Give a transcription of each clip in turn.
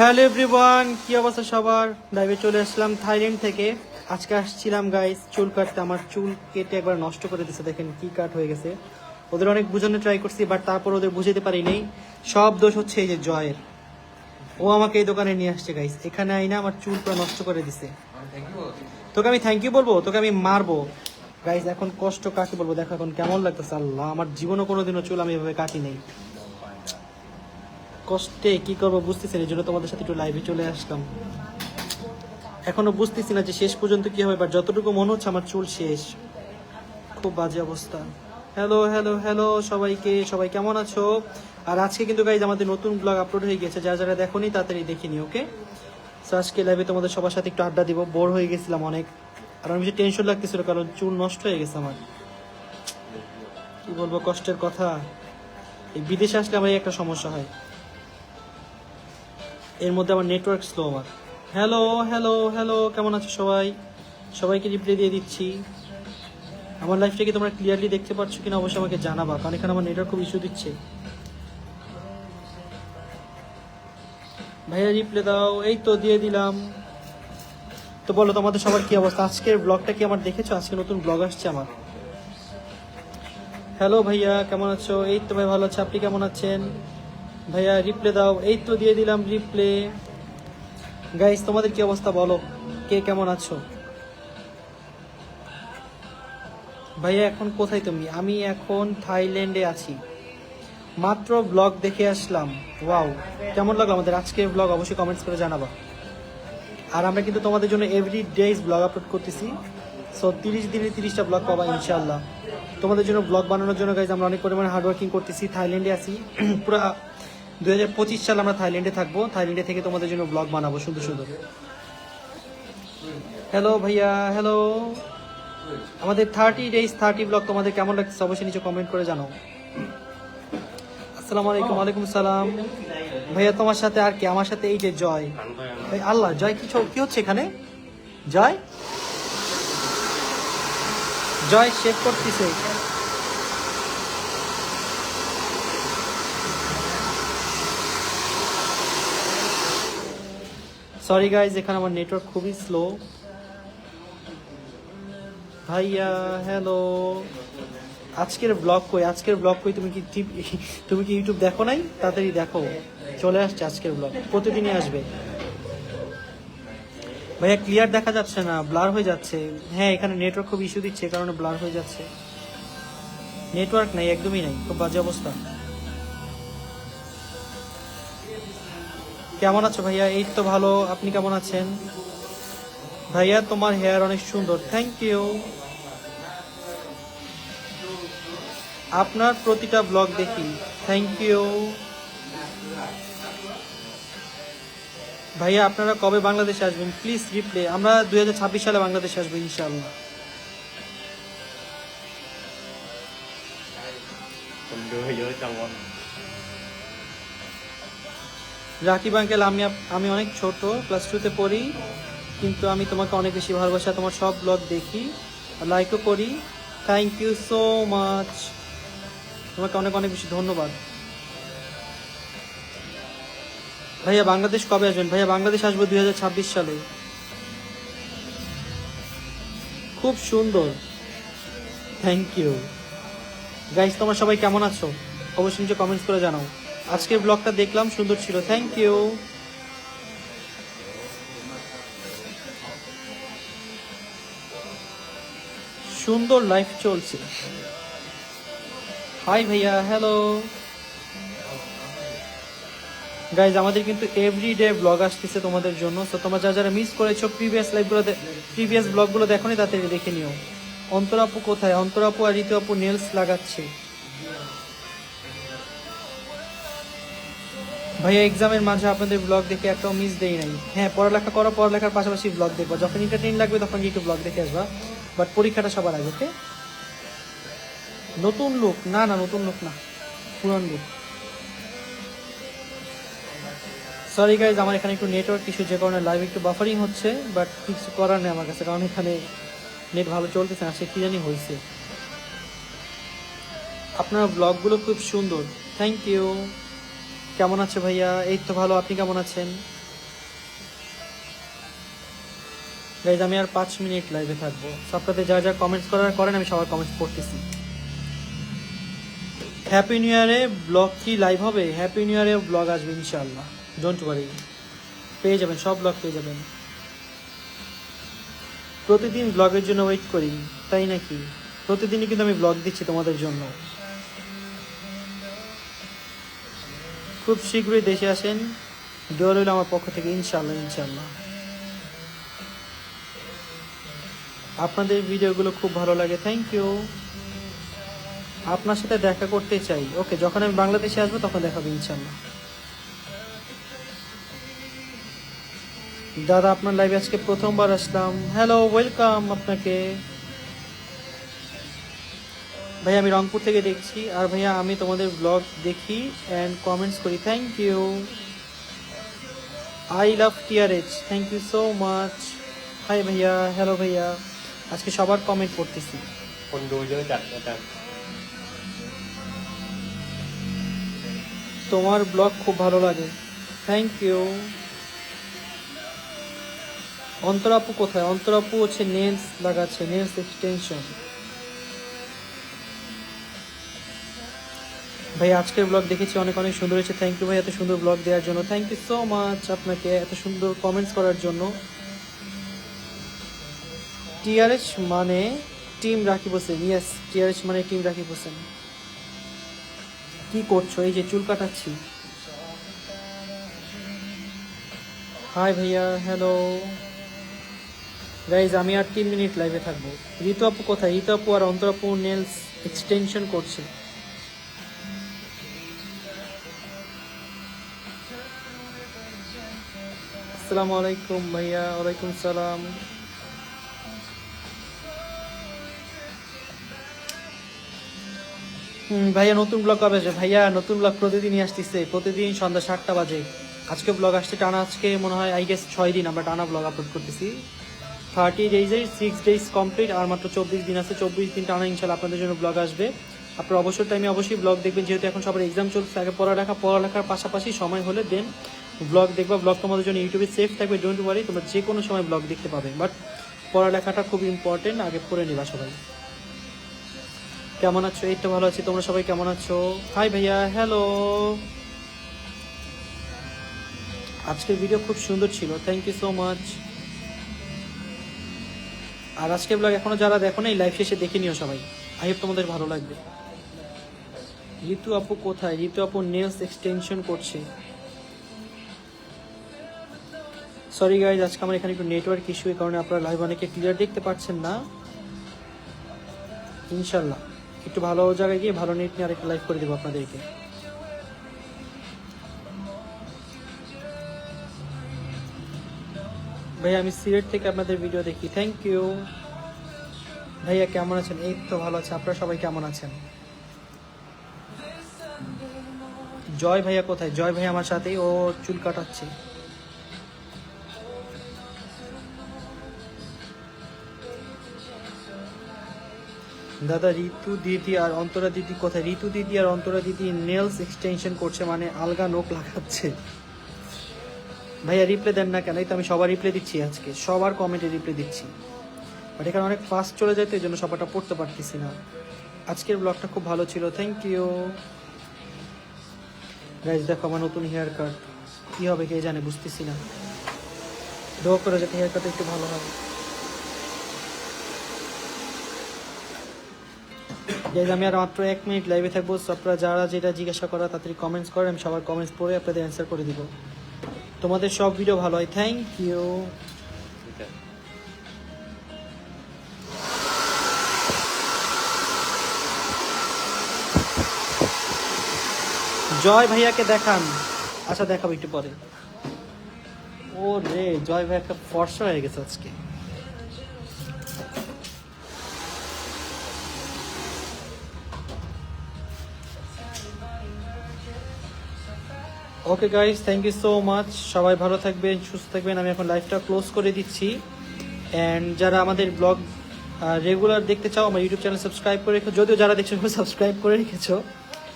Hello everyone, কি অবস্থা সবার? লাইভে চলে আসলাম থাইল্যান্ড থেকে। আজকে আসছিলাম গাইস চুল কাটতে। আমার চুল কেটে একবার নষ্ট করে দিচ্ছে, দেখেন কি কাট হয়ে গেছে। ওদের অনেক বোঝানোর ট্রাই করছি, বাট তারপর ওদের বুঝাতে পারি নাই। সব দোষ হচ্ছে এই যে জয়ের। ও আমাকে এই দোকানে নিয়ে আসছে গাইস, এখানে আইনা আমার চুল পুরো নষ্ট করে দিছে। তোকে আমি থ্যাংক ইউ বলবো, তোকে আমি মারবো গাইস। এখন কষ্ট কাকে বলবো, দেখো এখন কেমন লাগতেছে। আল্লাহ, আমার জীবনও কোনোদিনও চুল আমি এভাবে কাটি নেই। কষ্টে কি করবো বুঝতেছি না, এই জন্য তোমাদের সাথে একটু লাইভে চলে আসলাম। এখনো বুঝতেছি না যে শেষ পর্যন্ত কি হবে, বাট যতটুকু মনে হচ্ছে আমার চুল শেষ। খুব বাজে অবস্থা। হ্যালো হ্যালো হ্যালো সবাইকে, সবাই কেমন আছো? আর আজকে কিন্তু গাইজ আমাদের নতুন ব্লগ আপলোড হয়ে গেছে, যারা যারা দেখোনি তাড়াতাড়ি দেখিনি, ওকে? সো আজকে লাইভে তোমাদের সবার সাথে একটু আড্ডা দিব। বোর হয়ে গেছিলাম অনেক, আর আমি বেশি টেনশন লাগতেছিল কারণ চুল নষ্ট হয়ে গেছে আমার। কি বলবো, কষ্টের কথা। এই বিদেশে আসলে আমার এই একটা সমস্যা হয়, এর মধ্যে আমার নেটওয়ার্ক স্লো আমার। হ্যালো হ্যালো হ্যালো, কেমন আছো সবাই? সবাইকে রিপ্লাই দিয়ে দিচ্ছি। আমার লাইফটা কি তোমরা ক্লিয়ারলি দেখতে পাচ্ছ কিনা অবশ্যই আমাকে জানাবা, কারণ এখানে আমার নেটওয়ার্ক খুব ইস্যু দিচ্ছে। ভাইয়া রিপ্লাই দাও। এই তো দিয়ে দিলাম। তো বলো তোমাদের সবার কি অবস্থা? আজকের ব্লগটা কি আমার দেখেছো? আজকে নতুন ব্লগ আসছে আমার। হ্যালো ভাইয়া, কেমন আছো? এই তো ভাই ভালো আছে, আপনি কেমন আছেন? ভাইয়া রিপ্লাই দাও। এই তো দিয়ে দিলাম রিপ্লে। গাইস তোমাদের কি অবস্থা বলো, কে কেমন আছো? ভাইয়া এখন কোথায় তুমি? আমি এখন থাইল্যান্ডে আছি, মাত্র ব্লগ দেখে আসলাম। ওয়াও, কেমন লাগলো আমাদের আজকের ব্লগ? অবশ্যই কমেন্টস করে জানাবা। আর আমরা কিন্তু তোমাদের জন্য এভরি ডেজ ব্লগ আপলোড করতেছি। সো 30 দিনে 30টা ব্লগ পাবা ইনশাআল্লাহ। তোমাদের জন্য ব্লগ বানানোর জন্য গাইজ আমরা অনেক পরিমাণে হার্ডওয়ার্কিং করতেছি। থাইল্যান্ডে আছি পুরো 2025 সাল আমরা থাইল্যান্ডে থাকবো। থাইল্যান্ডে থেকে তোমাদের জন্য ব্লগ বানাবো সুন্দর সুন্দর। হ্যালো ভাইয়া, হ্যালো। আমাদের 30 ডেজ 30 ব্লগ তোমাদের কেমন লাগছে অবশ্যই নিচে কমেন্ট করে জানাও। আসসালামু আলাইকুম। ওয়ালাইকুম সালাম। ভাইয়া তোমার সাথে আর কি? আমার সাথে এই যে জয়। ভাই আল্লাহ, জয় কি হচ্ছে এখানে? জয় জয় শেভ করতেছে। সরি গাইজ, এখানে আমার নেটওয়ার্ক খুবই স্লো। ভাইয়া হ্যালো। আজকের ব্লগ কই? আজকের ব্লগ কই? তুমি কি ইউটিউব দেখো নাই? তাড়াতাড়ি দেখো, চলে আসছে আজকের ব্লগ, প্রতিদিনই আসবে। ভাইয়া ক্লিয়ার দেখা যাচ্ছে না, ব্লার হয়ে যাচ্ছে। হ্যাঁ, এখানে নেটওয়ার্ক খুব ইস্যু দিচ্ছে, এই কারণে ব্লার হয়ে যাচ্ছে। নেটওয়ার্ক নাই, একদমই নাই, খুব বাজে অবস্থা। কেমন আছো ভাইয়া? এই তো ভালো, আপনি কেমন আছেন? ভাইয়া তোমার হেয়ার অনেক সুন্দর, থ্যাংক ইউ। আপনার প্রতিটা ব্লগ দেখি, থ্যাংক ইউ। ভাইয়া আপনারা কবে বাংলাদেশে আসবেন? Please reply. আমরা 2026 সালে বাংলাদেশে আসবো ইনশাআল্লাহ। রাকিব আঙ্কেল, আমি অনেক ছোট, ক্লাস 2-তে পড়ি, কিন্তু আমি তোমাকে অনেক বেশি ভালোবাসা, তোমার সব ব্লগ দেখি, লাইকও করি। থ্যাংক ইউ সো মাচ, তোমাকে অনেক অনেক বেশি ধন্যবাদ। ভাইয়া বাংলাদেশ কবে আসবেন? ভাইয়া বাংলাদেশ আসবো 2026 সালে। খুব সুন্দর, থ্যাংক ইউ। গাইস তোমরা সবাই কেমন আছো অবশ্যই নিচে কমেন্টস করে জানাও। আজকের ব্লগটা দেখলাম, সুন্দর ছিল, থ্যাংক ইউ। সুন্দর লাইফ চলছে। হাই ভাইয়া, হ্যালো। গাইজ আমাদের কিন্তু এভরিডে ব্লগ আসতেছে তোমাদের জন্য। তো তোমরা যারা যারা মিস করেছো প্রিভিয়াস ব্লগগুলো দেখোনি, তাড়াতাড়ি দেখে নিও। অন্তর আপু কোথায়? অন্তর আপু আর ঋতু আপু নেলস লাগাচ্ছে। ভাইয়া এক্সামের মাঝে আপনাদের ব্লগ দেখে একটাও মিস দেই নাই। হ্যাঁ, পড়ালেখা করো, পড়ালেখার পাশাপাশি ব্লগ দেখবা, যখন এন্টারটেইন লাগবে তখন একটু ব্লগ দেখে আসবা, বাট পরীক্ষাটা সবার আগে, ওকে? নতুন লোক না, না নতুন লোক না, পুরান লোক। সরি গাইজ, আমার এখানে একটু নেটওয়ার্ক ইস্যু, যে কারণে লাইভ একটু বাফারিং হচ্ছে, বাট কিছু করার নেই আমার কাছে, কারণ এখানে নেট ভালো চলতেছে না, সে কি জানি হয়েছে। আপনার ব্লগগুলো খুব সুন্দর, থ্যাংক ইউ। কেমন আছে ভাইয়া? এই তো ভালো, আপনি কেমন আছেন? গাইজ আমি আর 5 মিনিট লাইভে থাকবো। আপনাদের যা যা কমেন্টস করার করেন, আমি সবার কমেন্টস পড়তেছি। হ্যাপি নিউ ইয়ারে ব্লগ কি লাইভ হবে? হ্যাপি নিউ ইয়ারে ব্লগ আসবে ইনশাআল্লাহ, ডোন্ট ওয়ারি, পেয়ে যাবেন, সব ব্লগ পেয়ে যাবেন। প্রতিদিন ব্লগের জন্য ওয়েট করি, তাই নাকি? প্রতিদিনই কিন্তু আমি ব্লগ দিচ্ছি তোমাদের জন্য। খুব শীঘ্রই দেশে আসেন, দোয়া রইল আমার পক্ষ থেকে, ইনশাআল্লাহ ইনশাআল্লাহ। আপনাদের ভিডিওগুলো খুব ভালো লাগে, থ্যাংক ইউ। আপনার সাথে দেখা করতে চাই। ওকে, যখন আমি বাংলাদেশে আসবো তখন দেখা হবে ইনশাআল্লাহ। দাদা আপনার লাইভে আজকে প্রথমবার আসলাম, হ্যালো, ওয়েলকাম আপনাকে। ভাইয়া আমি রংপুর থেকে দেখছি, আর ভাইয়া আমি তোমাদের ব্লগ দেখি অ্যান্ড কমেন্টস করি, thank you. I love TRH, thank you so much. Hi ভাইয়া, হ্যালো ভাইয়া, আজকে সবার কমেন্ট পড়তেছি। তোমার ব্লগ খুব ভালো লাগে, থ্যাংক ইউ। অন্তরাপু কোথায়? অন্তরাপু হচ্ছে নেলস লাগাচ্ছে, নেলস এক্সটেনশন। ভাই আজকের ব্লগ দেখেছি, অনেক অনেক সুন্দর হয়েছে, থ্যাংক ইউ ভাই এত সুন্দর ব্লগ দেওয়ার জন্য, থ্যাংক ইউ সো মাচ আপনাকে এত সুন্দর কমেন্টস করার জন্য। টিআরএচ মানে টিম রাকিব হোসেন, ইয়েস, টিআরএচ মানে টিম রাকিব হোসেন। কি করছো? এই যে চুল কাটাচ্ছি। হাই ভাইয়া, হ্যালো গাইজ, আমি আর 3 মিনিট লাইভে থাকবো। ঋতু আপু কোথায়? ঋতু আপু আর অন্তর আপু নেলস এক্সটেনশন করছে। আসসালামু আলাইকুম ভাইয়া। ওয়ালাইকুম সালাম। ভাইয়া নতুন ব্লগ কবে আসবে? ভাইয়া নতুন ব্লগ প্রতিদিনই আসতেছে, প্রতিদিন সন্ধ্যা 7টা বাজে। আজকে ব্লগ আসছে টানা, আজকে মনে হয় আই গেস 6 দিন আমরা টানা ব্লগ আপলোড করতেছি। 30 ডেজে 6 ডেজ কমপ্লিট, আর মাত্র 24 দিন আছে, 24 দিন টানা ইনশাল্লাহ আপনাদের জন্য ব্লগ আসবে। আপনার অবসর টাইমে অবশ্যই ব্লগ দেখবেন, যেহেতু এখন সবার এক্সাম চলছে, আগে পড়ালেখার পাশাপাশি সময় হলে দেন ব্লগ দেখবা। ব্লগ তোমাদের জন্য ইউটিউবে সেফ থাকবে, ডোন্ট ওয়ারি, তোমরা যে কোনো সময় ব্লগ দেখতে পাবে, বাট পড়ালেখাটা খুব ইম্পর্টেন্ট, আগে পড়ে নিবা সবাই। কেমন আছো? এই তো ভালো আছি, তোমরা সবাই কেমন আছো? হাই ভাইয়া, হ্যালো। আজকের ভিডিও খুব সুন্দর ছিল, থ্যাংক ইউ সো মাচ। আর আজকের ব্লগ এখনো যারা দেখো না, এই লাইভ শেষে দেখে নিও সবাই, আই হোপ তোমাদের ভালো লাগবে। ঋতু আপু কোথায়? ঋতু আপু নেলস এক্সটেনশন করছে। সরি গাইজ, আজকে আমার এখানে একটু নেটওয়ার্ক ইস্যু, এই কারণে আপনারা লাইভ অনেকে ক্লিয়ার দেখতে পাচ্ছেন না। ইনশাল্লাহ একটু ভালো জায়গায় গিয়ে ভালো নেট নিয়ে আরেকটা লাইভ করে দেবো আপনাদেরকে। ভাইয়া আমি সিলেট থেকে আপনাদের ভিডিও দেখি, থ্যাংক ইউ। ভাইয়া কেমন আছেন? এই তো ভালো আছে, আপনারা সবাই কেমন আছেন? জয় ভাইয়া কোথায়? জয় ভাই আমার সাথেই, ও চুল কাটাচ্ছে। দাদা ঋতু দিদি আর অন্তরা দিদি কোথায়? ঋতু দিদি আর অন্তরা দিদি নেলস এক্সটেনশন করছে, মানে আলগা নখ লাগাচ্ছে। ভাইয়া রিপ্লে দেন না কেন? এই তো আমি সবার রিপ্লে দিচ্ছি, আজকে সবার কমেন্টে রিপ্লে দিচ্ছি, বাট এখানে অনেক ফাস্ট চলে যায় তো এই জন্য সবারটা পড়তে পারতেছি না। আজকের ব্লগটা খুব ভালো ছিল, থ্যাংক ইউ গাইজ। দেখো আমার নতুন হেয়ার কাট, কী হবে কে জানে, বুঝতেছি না, দোয়া করে যাতে হেয়ার কাট একটু ভালো হয়। গাইজ আমি আর মাত্র 1 মিনিট লাইভে থাকবো, আপনারা যারা যেটা জিজ্ঞাসা করা তাড়াতাড়ি কমেন্টস করেন, আমি সবার কমেন্টস পড়ে আপনাদের অ্যান্সার করে দিব। তোমাদের সব ভিডিও ভালো হয়, থ্যাংক ইউ। জয় ভাইয়াকে দেখান। আচ্ছা দেখাবো একটু পরে। ও রে, জয় ভাই একটা ফর্সা হয়ে গেছে আজকে। Okay guys, thank you so much, সবাই ভালো থাকবেন, সুস্থ থাকবেন। আমি এখন লাইভটা ক্লোজ করে দিচ্ছি। অ্যান্ড যারা আমাদের ব্লগ রেগুলার দেখতে চাও, আমার ইউটিউব চ্যানেল সাবস্ক্রাইব করে রেখো, যদিও যারা দেখছো সাবস্ক্রাইব করে রেখেছো,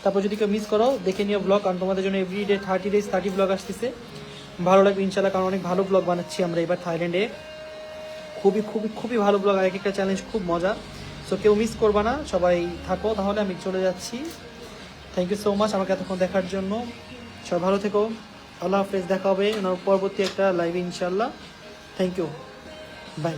তারপর যদি কেউ মিস করো দেখে নিও ব্লগ, কারণ তোমাদের জন্য এভরিডে 30 ডেজ 30 ব্লগ আসতেছে, ভালো লাগবে ইনশাল্লাহ, কারণ অনেক ভালো ব্লগ বানাচ্ছি আমরা এবার থাইল্যান্ডে। খুবই খুবই খুবই ভালো ব্লগ, আর এক একটা চ্যালেঞ্জ খুব মজা। সো কেউ মিস করবা না, সবাই থাকো, তাহলে আমি চলে যাচ্ছি। থ্যাংক ইউ সো মাচ আমাকে এতক্ষণ দেখার জন্য। সবাই ভালো থেকো, আল্লাহ হাফেজ, দেখা হবে পরবর্তী একটা লাইভে ইনশাল্লাহ। Thank you, by.